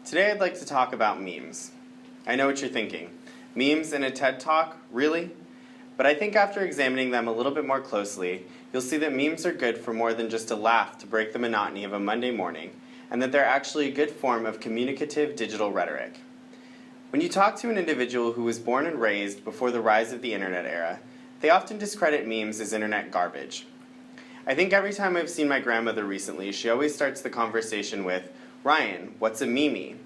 Today I'd like to talk about memes. I know what you're thinking. Memes in a TED Talk? Really? But I think after examining them a little bit more closely, you'll see that memes are good for more than just a laugh to break the monotony of a Monday morning, and that they're actually a good form of communicative digital rhetoric. When you talk to an individual who was born and raised before the rise of the internet era, they often discredit memes as internet garbage. I think every time I've seen my grandmother recently, she always starts the conversation with, "Ryan, what's a meme?"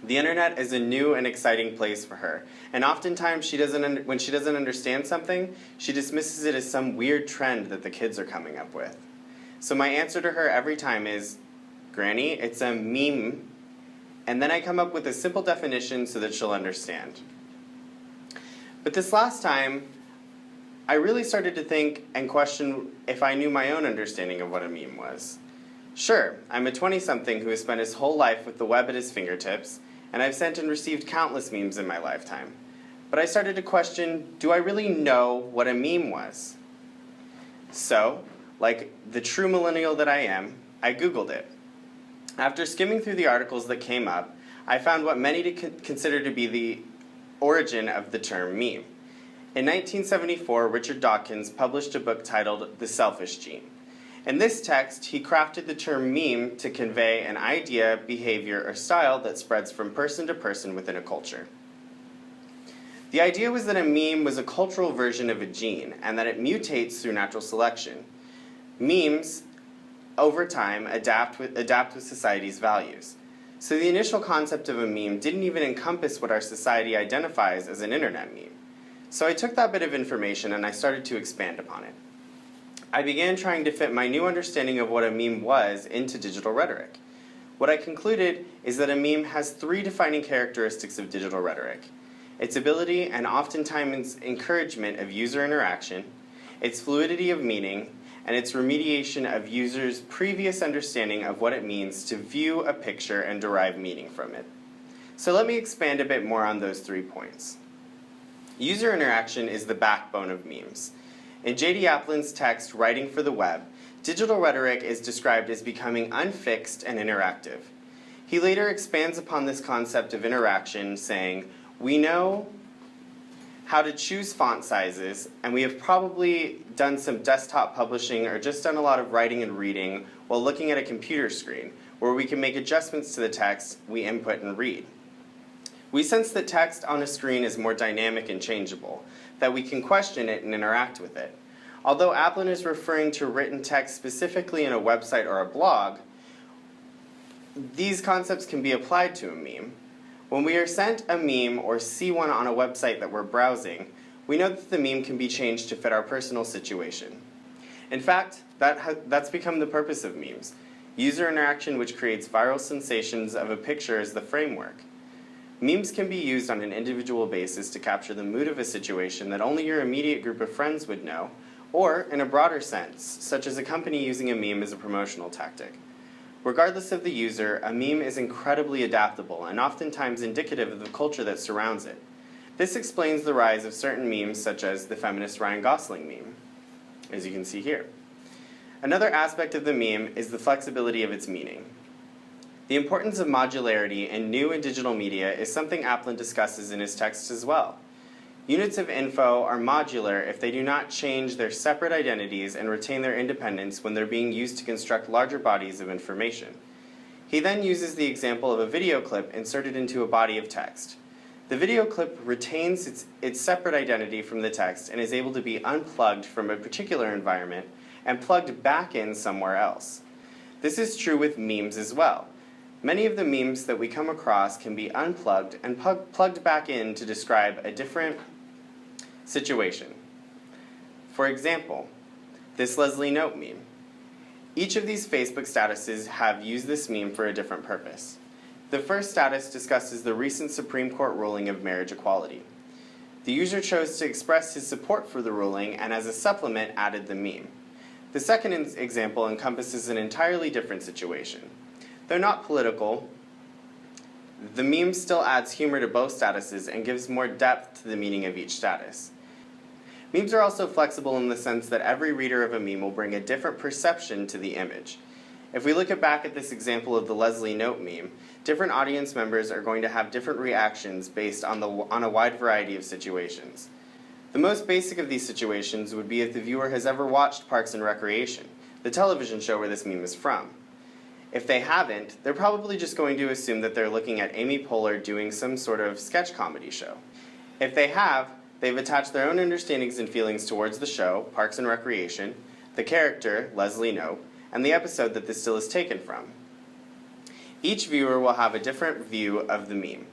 The internet is a new and exciting place for her, and oftentimes when she doesn't understand something, she dismisses it as some weird trend that the kids are coming up with. So my answer to her every time is, "Granny, it's a meme," and then I come up with a simple definition so that she'll understand. But this last time, I really started to think and question if I knew my own understanding of what a meme was. Sure, I'm a 20-something who has spent his whole life with the web at his fingertips, and I've sent and received countless memes in my lifetime. But I started to question, do I really know what a meme was? So, like the true millennial that I am, I Googled it. After skimming through the articles that came up, I found what many consider to be the origin of the term meme. In 1974, Richard Dawkins published a book titled The Selfish Gene. In this text, he crafted the term meme to convey an idea, behavior, or style that spreads from person to person within a culture. The idea was that a meme was a cultural version of a gene, and that it mutates through natural selection. Memes, over time, adapt with society's values. So the initial concept of a meme didn't even encompass what our society identifies as an internet meme. So I took that bit of information and I started to expand upon it. I began trying to fit my new understanding of what a meme was into digital rhetoric. What I concluded is that a meme has three defining characteristics of digital rhetoric: its ability and oftentimes encouragement of user interaction, its fluidity of meaning, and its remediation of users' previous understanding of what it means to view a picture and derive meaning from it. So let me expand a bit more on those 3 points. User interaction is the backbone of memes. In J.D. Aplin's text, Writing for the Web, digital rhetoric is described as becoming unfixed and interactive. He later expands upon this concept of interaction, saying, "We know how to choose font sizes, and we have probably done some desktop publishing or just done a lot of writing and reading while looking at a computer screen, where we can make adjustments to the text we input and read. We sense that text on a screen is more dynamic and changeable, that we can question it and interact with it. Although Aplin is referring to written text specifically in a website or a blog, these concepts can be applied to a meme. When we are sent a meme or see one on a website that we're browsing, we know that the meme can be changed to fit our personal situation. In fact, that's become the purpose of memes. User interaction which creates viral sensations of a picture is the framework. Memes can be used on an individual basis to capture the mood of a situation that only your immediate group of friends would know, or in a broader sense, such as a company using a meme as a promotional tactic. Regardless of the user, a meme is incredibly adaptable and oftentimes indicative of the culture that surrounds it. This explains the rise of certain memes such as the feminist Ryan Gosling meme, as you can see here. Another aspect of the meme is the flexibility of its meaning. The importance of modularity in new and digital media is something Aplin discusses in his text as well. Units of info are modular if they do not change their separate identities and retain their independence when they're being used to construct larger bodies of information. He then uses the example of a video clip inserted into a body of text. The video clip retains its separate identity from the text and is able to be unplugged from a particular environment and plugged back in somewhere else. This is true with memes as well. Many of the memes that we come across can be unplugged and plugged back in to describe a different situation. For example, this Leslie Note meme. Each of these Facebook statuses have used this meme for a different purpose. The first status discusses the recent Supreme Court ruling of marriage equality. The user chose to express his support for the ruling and as a supplement added the meme. The second example encompasses an entirely different situation. Though not political, the meme still adds humor to both statuses and gives more depth to the meaning of each status. Memes are also flexible in the sense that every reader of a meme will bring a different perception to the image. If we look back at this example of the Leslie Note meme, different audience members are going to have different reactions based on a wide variety of situations. The most basic of these situations would be if the viewer has ever watched Parks and Recreation, the television show where this meme is from. If they haven't, they're probably just going to assume that they're looking at Amy Poehler doing some sort of sketch comedy show. If they have, they've attached their own understandings and feelings towards the show, Parks and Recreation, the character, Leslie Note, and the episode that this still is taken from. Each viewer will have a different view of the meme.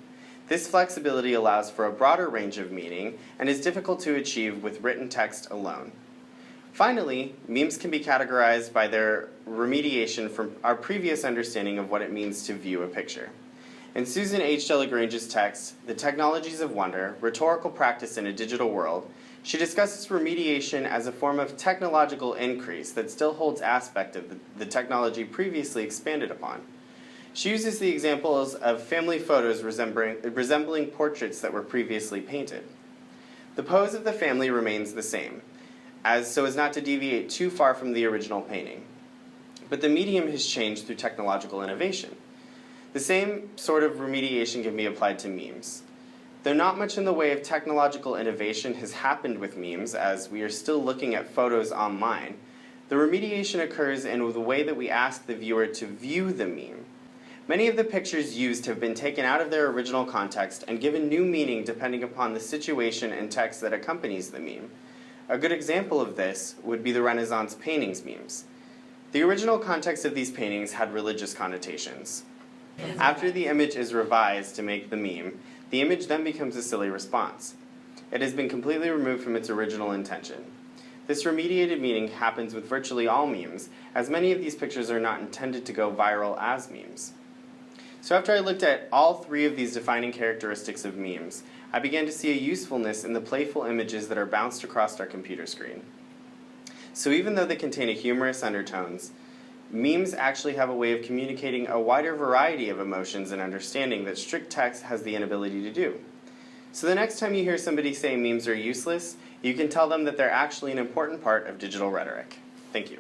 This flexibility allows for a broader range of meaning and is difficult to achieve with written text alone. Finally, memes can be categorized by their remediation from our previous understanding of what it means to view a picture. In Susan H. Delagrange's text, The Technologies of Wonder, Rhetorical Practice in a Digital World, she discusses remediation as a form of technological increase that still holds aspect of the technology previously expanded upon. She uses the examples of family photos resembling portraits that were previously painted. The pose of the family remains the same, so as not to deviate too far from the original painting. But the medium has changed through technological innovation. The same sort of remediation can be applied to memes. Though not much in the way of technological innovation has happened with memes, as we are still looking at photos online, the remediation occurs in the way that we ask the viewer to view the meme. Many of the pictures used have been taken out of their original context and given new meaning depending upon the situation and text that accompanies the meme. A good example of this would be the Renaissance paintings memes. The original context of these paintings had religious connotations. After the image is revised to make the meme, the image then becomes a silly response. It has been completely removed from its original intention. This remediated meaning happens with virtually all memes, as many of these pictures are not intended to go viral as memes. So after I looked at all three of these defining characteristics of memes, I began to see a usefulness in the playful images that are bounced across our computer screen. So even though they contain a humorous undertones, memes actually have a way of communicating a wider variety of emotions and understanding that strict text has the inability to do. So the next time you hear somebody say memes are useless, you can tell them that they're actually an important part of digital rhetoric. Thank you.